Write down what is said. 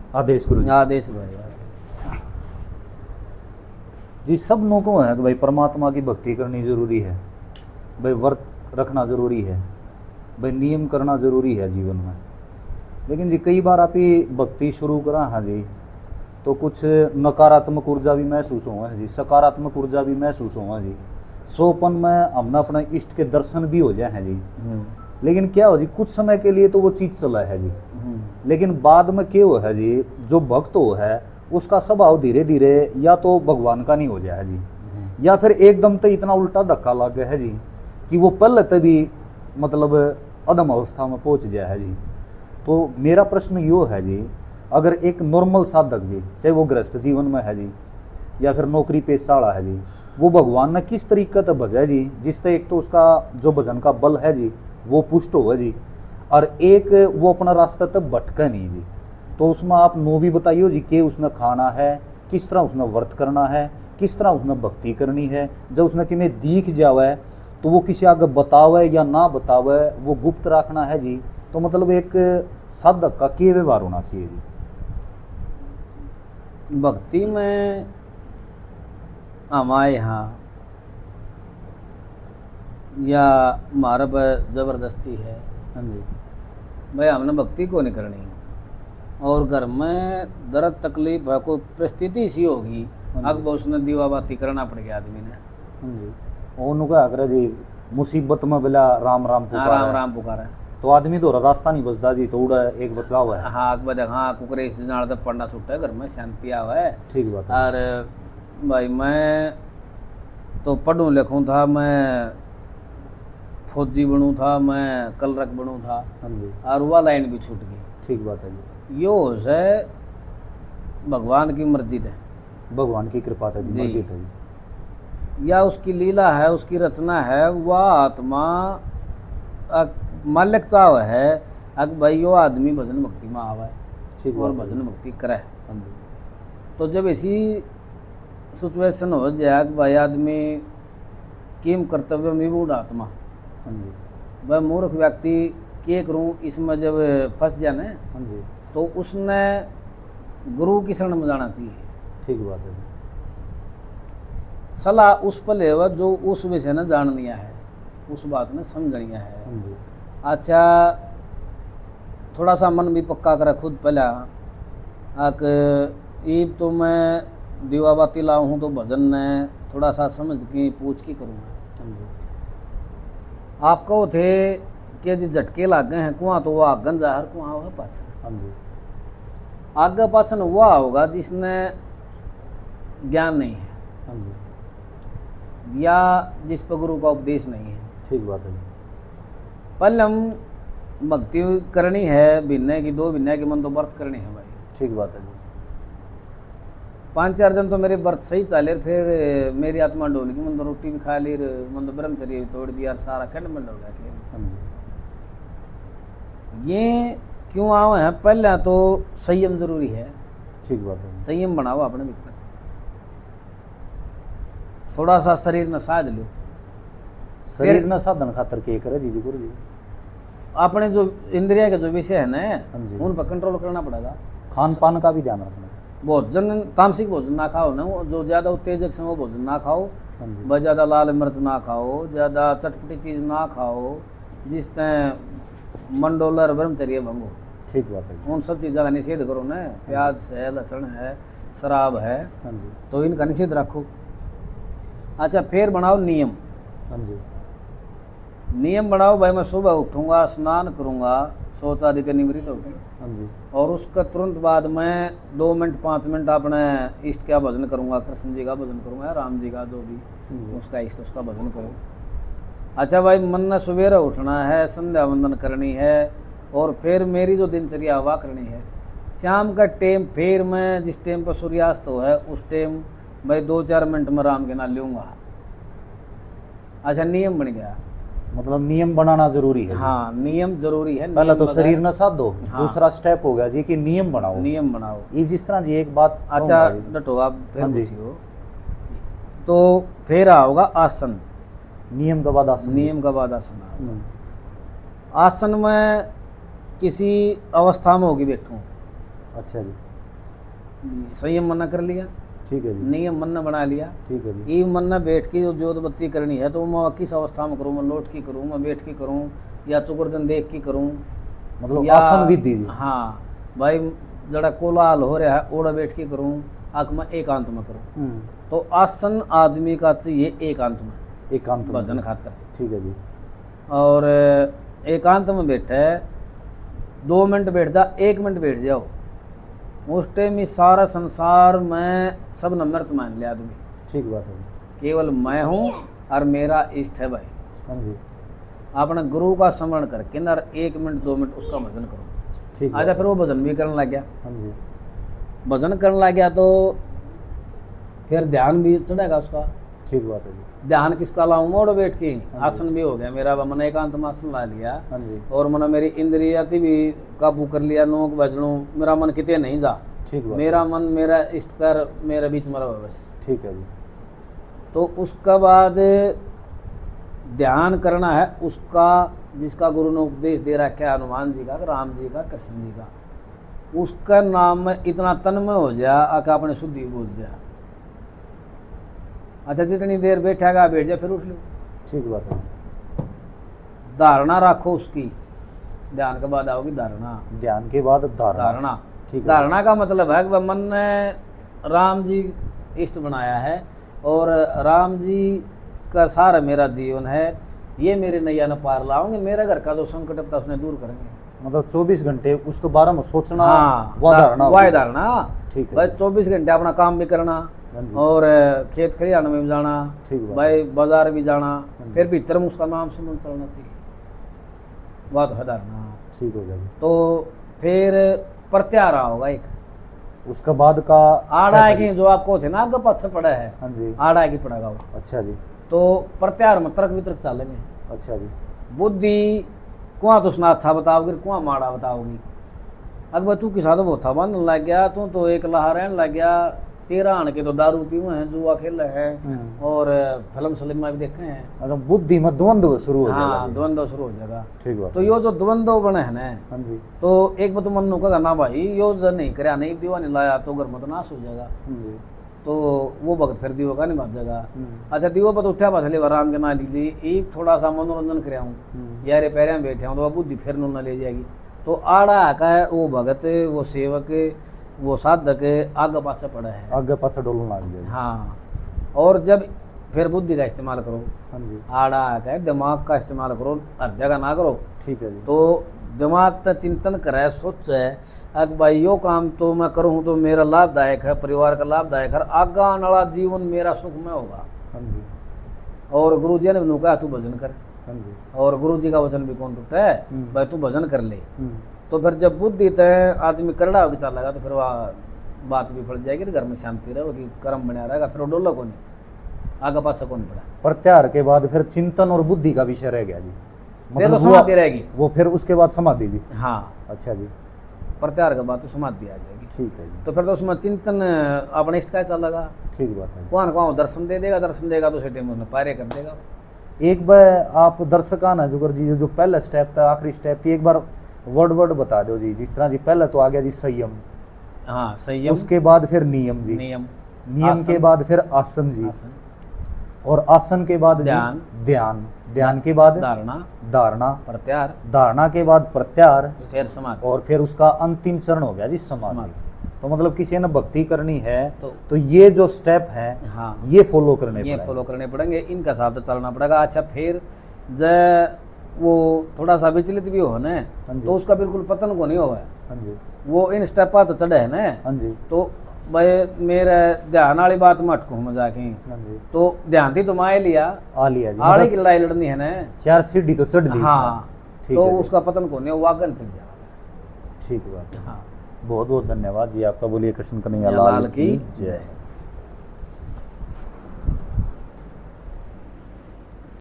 आदेश गुरु जी। आदेश भाई जी सब लोगों को है कि भाई परमात्मा की भक्ति करनी जरूरी है, भाई व्रत रखना जरूरी है, भाई नियम करना जरूरी है जीवन में। लेकिन जी कई बार आप ही भक्ति शुरू करा हाँ जी, तो कुछ नकारात्मक ऊर्जा भी महसूस हुआ है जी, सकारात्मक ऊर्जा भी महसूस हुआ जी। सोपन में हमने अपने इष्ट के दर्शन भी हो जाए हैं जी। लेकिन क्या हो जी, कुछ समय के लिए तो वो चीज चला है जी, लेकिन बाद में क्या हो है जी, जो भक्त हो है उसका स्वभाव धीरे धीरे या तो भगवान का नहीं हो जाए जी, या फिर एकदम तो इतना उल्टा धक्का लग गया है जी कि वो पहले तभी मतलब अदम अवस्था में पहुंच गया है जी। तो मेरा प्रश्न यो है जी, अगर एक नॉर्मल साधक जी, चाहे वो गृहस्थ जीवन में है जी या फिर नौकरी पेशा वाला है जी, वो भगवान ने किस तरीके से भजा जी जिससे एक तो उसका जो भजन का बल है जी वो पुष्ट हो जी, और एक वो अपना रास्ता तक भटका नहीं जी। तो उसमें आप नो भी बताइए जी कि उसने खाना है, किस तरह उसने व्रत करना है, किस तरह उसने भक्ति करनी है। जब उसने कि में दिख जावे तो वो किसी आगे बतावे या ना बतावे वो गुप्त रखना है जी। तो मतलब एक साधक का क्या व्यवहार होना चाहिए जी? भक्ति में हमारे यहाँ या हमारा पर जबरदस्ती है हाँ जी। भाई, हमने भक्ति को नहीं करनी है, और घर में दर्द तकलीफ है, कोई परिस्थिति सी होगी अग उसने दीवा बाती करना पड़ गया आदमी ने। हाँ जी। उनका अगर जी मुसीबत में बिला राम राम पुकारा राम राम पुकारा है तो आदमी तो रास्ता नहीं बचता जी, तो उड़ा एक बचा हुआ है। हाँ अकबर हाँ कुकरे इस दिन तक पढ़ना छूटा है, घर में शांति आवा है। ठीक बात है। और भाई मैं तो पढ़ूँ लिखूँ था, मैं फौजी बनूँ था, मैं कलरक बनूँ था, हाँ जी। और वह लाइन भी छूट गई। ठीक बात है जी। यो है भगवान की मर्जी है, भगवान की कृपा है जी, जी। मर्जी है जी। या उसकी लीला है, उसकी रचना है, वह आत्मा मालिक चाव है अग भाई यो आदमी भजन भक्ति में आवा है ठीक और बात है भजन जी। भक्ति करे। हाँ जी। तो जब ऐसी सिचुएशन हो जाए कि भाई आदमी किम कर्तव्य में बूढ़ आत्मा, हाँ जी। वह मूर्ख व्यक्ति क्या करूँ इसमें जब फंस जाने, हाँ जी। तो उसने गुरु की शरण में जाना चाहिए। ठीक बात है जी। सलाह उस पर लेवा जो उस विषय ने जान लिया है, उस बात ने समझ लिया है। हाँ जी। अच्छा थोड़ा सा मन भी पक्का करे खुद पहला आक ईब तो मैं दीवा बाती लाऊँ हूँ तो भजन ने थोड़ा सा समझ की पूछ की करूँगा। हाँ जी। आपको थे कि जी झटके लाग गए हैं कुआं, तो वह आगन जाहर कुआं होगा पाचन। हाँ जी। आगे पाचन वह होगा जिसने ज्ञान नहीं है हाँ जी। या जिस पर गुरु का उपदेश नहीं है। ठीक बात है जी। पहले हम भक्ति करनी है, भिन्न की दो भिन्न की मन तो व्रत करनी है भाई। ठीक बात है जी। 5-4 दिन तो मेरे व्रत सही चले, फिर मेरी आत्मा डोल की, मन तो रोटी भी खा ली, मन तो ब्रह्मचर्य भी तोड़ दिया, सारा खंड हो गया। हाँ जी। ये क्यों आवे हैं? पहले तो संयम जरूरी है। ठीक बात है जी। संयम बनाओ अपने भीतर, थोड़ा सा शरीर में साध लो। शरीर न साधन खातर के करे जी गुरु जी? अपने जो इंद्रिया के जो विषय है ना हाँ जी। उन पर कंट्रोल करना पड़ेगा। खान पान का भी ध्यान रखना। भोजन तामसिक भोजन ना खाओ ना, जो ज़्यादा उत्तेजक से वो भोजन ना खाओ, हाँ जी। बस ज़्यादा लाल मिर्च ना खाओ, ज़्यादा चटपटी चीज़ ना खाओ जिसमें मंडोलर ब्रह्मचर्य भंगो। ठीक बात है जी। उन सब चीज़ों का निषेध करो ना, प्याज है, लहसुन है, शराब है, हाँ जी। तो इनका निषेध रखो। अच्छा फिर बनाओ नियम। हाँ जी। नियम बनाओ भाई, मैं सुबह उठूँगा, स्नान करूँगा, शौच आदि के निवृत्त होकर, हाँ जी। और उसका तुरंत बाद मैं 2 मिनट 5 मिनट अपने इष्ट का भजन करूँगा, कृष्ण जी का भजन करूँगा, राम जी का जो भी उसका इष्ट उसका भजन करूँ। अच्छा भाई मन ने सवेरे उठना है, संध्या वंदन करनी है, और फिर मेरी जो दिनचर्या हवा करनी है, शाम का टाइम फिर मैं जिस टाइम पर सूर्यास्त हो है उस टाइम भाई 2-4 मिनट में राम के नाम लूँगा। अच्छा नियम बन गया। मतलब नियम बनाना जरूरी है। हाँ नियम जरूरी है। पहला नियम तो शरीर न साधो, हाँ। दूसरा स्टेप हो गया जी कि नियम बनाओ। नियम बनाओ। ये जिस तरह जी एक बात अच्छा कहूँगा जी। डटो आप फिर हाँ जी। पूछियो। तो फिर आओगा आसन। नियम का बाद आसन। नियम का बाद आसन आओगा। आसन में किसी अवस्था में होगी बैठूँ। अच्छा जी। संयम मना कर लिया, ठीक है जी, नियम मन्ना बना लिया। ठीक है जी, ये मन्ना बैठ के जो जोत बत्ती करनी है तो मैं किस अवस्था में करूँ, मैं लौट की करूँ, मैं बैठ की करूँ, या चुकरदन देख की करूँ, मतलब या आसन विधि जी। हाँ भाई जरा कोलाहल हो रहा है ओड़ा बैठ के करूँ, आँख में एकांत में करूँ। तो आसन आदमी का चाहिए एकांत में, एकांत में, भजन खातर। ठीक है जी, और एकांत में बैठे 2 मिनट बैठ जा, 1 मिनट बैठ जाओ, उस टाइम में सारा संसार में सब नम्रत मान लिया आदमी, ठीक बात है, केवल मैं हूँ और मेरा इष्ट है भाई। हाँ जी, अपने गुरु का स्मरण करके ना 1 मिनट 2 मिनट उसका भजन करो। ठीक आजा फिर वो भजन भी करने लग गया, हाँ जी, भजन करने लग गया तो फिर ध्यान भी चढ़ेगा उसका। ठीक बात है जी, ध्यान किसका लाऊं, मोड़ बैठ के, हाँ जी। आसन भी हो गया मेरा, मन एकांत में आसन ला लिया, हाँ जी, और मन मेरी इंद्रियाती भी काबू कर लिया, नोक बजनू मेरा मन कितने नहीं जा, ठीक बात मेरा मन मेरा इष्ट कर मेरे बीच में रहो बस। ठीक है जी, तो उसका बाद ध्यान करना है उसका जिसका गुरु ने उपदेश दे रखा है, हनुमान जी का, राम जी का, कृष्ण जी का, उसका नाम में इतना तन्मय हो जा आके अपने शुद्धि बोल जा। अच्छा जितनी देर बैठेगा बैठ जा, फिर उठ लो, ठीक बात है, धारणा रखो उसकी, ध्यान के बाद आओगी धारणा। ध्यान के बाद धारणा, धारणा, ठीक है, धारणा का मतलब है कि वह मन ने राम जी इष्ट बनाया है और राम जी का सारा मेरा जीवन है, ये मेरे नैया न पार लाओगे, मेरे घर का जो संकट है उसने दूर करेंगे। मतलब 24 घंटे उसके बारे में सोचना, हाँ, वह धारणा वह होगी। धारणा, ठीक है, भाई 24 घंटे अपना काम भी करना हाँ जी, और खेत खलिहान में भी जाना, ठीक बात भाई बाजार भी जाना, जी। फिर भीतर में उसका नाम सुमन चलना चाहिए, वह तो है धारणा। ठीक हो जाएगी। तो फिर प्रत्याहार होगा एक, उसके बाद का आड़ा है step कि जो आपको थे ना आगे पक्ष पड़ा है, हाँ जी, आड़ा है कि पड़ेगा वो। अच्छा जी, तो प्रत्याहार में तर्क वितर्क चलेंगे, अच्छा जी, बुद्धि कुआ तो सुना अच्छा बताओगी, कुआ माड़ा बताओगी। अकबर तू किसा तो बहुत था बंधन लग गया, तू तो एक लहा रहने लग गया, तेरा आन के तो दारू पीवे हैं, जुआ खेल हैं और फिल्म सलिमा भी देखे हैं। अच्छा बुद्धि में द्वंद्व शुरू हो जाएगा हाँ जी। द्वंद्व शुरू हो जाएगा। ठीक बात तो है। यो जो द्वंद्व बने हैं ना, हाँ जी, तो एक बात मन नु कहा ना भाई यो जो नहीं कराया नहीं दीवा नहीं लाया तो घर में तो नाश हो जाएगा, हाँ जी, तो वो भगत फिर दीवा का नहीं भाग जाएगा। हम्म, अच्छा दीवा पर उठा पास राम के ना लीजिए, एक थोड़ा सा मनोरंजन कराया हूँ, यारे पैर में बैठे हूँ तो बुद्धि फिर न ले जाएगी। तो आड़ा का है वो भगत वो सेवक वो साधक आगे पाछे पड़ा है, आगे पाछे डोलना लग जाएगा। हाँ। और जब फिर बुद्धि का इस्तेमाल करो, हाँ जी, आड़ा का है दिमाग का इस्तेमाल करो, हृदय का ना करो। ठीक है जी, तो दिमाग का चिंतन करे, सोचे अगर भाई यो काम तो मैं करूँ तो मेरा लाभदायक है, परिवार का लाभदायक है, आगा आने वाला जीवन मेरा सुखमय होगा। हाँ जी, और गुरु जी ने कहा तू भजन कर, हाँ जी, और गुरु जी का वचन भी कौन टूटा है, हम्म। भाई तू भजन कर ले। हम्म, तो फिर जब बुद्धि तय आदमी करड़ा होकर चलेगा तो फिर वह बात भी फल जाएगी, तो घर में शांति रहेगी, कर्म बना रहेगा, फिर वो डोला को नहीं आगे पाछा कौन पड़ा, प्रत्याहार के बाद फिर चिंतन और बुद्धि का विषय रह गया जी। फिर तो वो- समाधि रहेगी। वो फिर उसके बाद समाधि जी। हाँ अच्छा जी, प्रत्याहार के बाद तो समाधि आ जाएगी। ठीक है जी, तो फिर तो उसमें चिंतन अपने इष्ट का चलेगा, ठीक बात है। कौन कौन दर्शन दे देगा, दर्शन देगा तो सेटे में उसने पारे कर देगा। एक बार आप दर्शकान है जुगर जी, जो पहला स्टेप था आखिरी स्टेप थी, एक बार वर्ड बता दो जी। जिस तरह जी पहले तो आ गया जी संयम, हाँ संयम, उसके बाद फिर नियम जी, नियम, नियम के आसन, बाद फिर आसन जी, आसन, और आसन के बाद जी ध्यान, ध्यान, ध्यान के बाद धारणा, धारणा, प्रत्याहार, धारणा के बाद प्रत्याहार, फिर समाधि। और फिर उसका अंतिम चरण हो गया जी समाधि। समाधि। तो मतलब किसी ने भक्ति करनी है तो तो ये जो स्टेप है हाँ ये फॉलो करने ये पड़ेंगे। फॉलो करने पड़ेंगे, इनका साथ तो चलना पड़ेगा। अच्छा फिर जय वो थोड़ा सा विचलित भी हो ना, हाँ जी। तो उसका बिल्कुल पतन को नहीं होगा, हाँ जी, वो इन स्टेपा तो चढ़े है ना। हाँ जी, तो भाई मेरे ध्यान वाली बात मत कहूँ मजाक ही, हाँ जी, तो ध्यान थी तुम आए लिया, आ लिया जी। आड़े मतलब की लड़ाई लड़नी है ना, 4 सीढ़ी तो चढ़ ली। हाँ ठीक तो है जी। उसका पतन को नहीं वो आगन चल जाएगा। ठीक बात है। हाँ बहुत बहुत धन्यवाद जी आपका। बोलिए कृष्ण कन्हैया लाल लाल की की जय।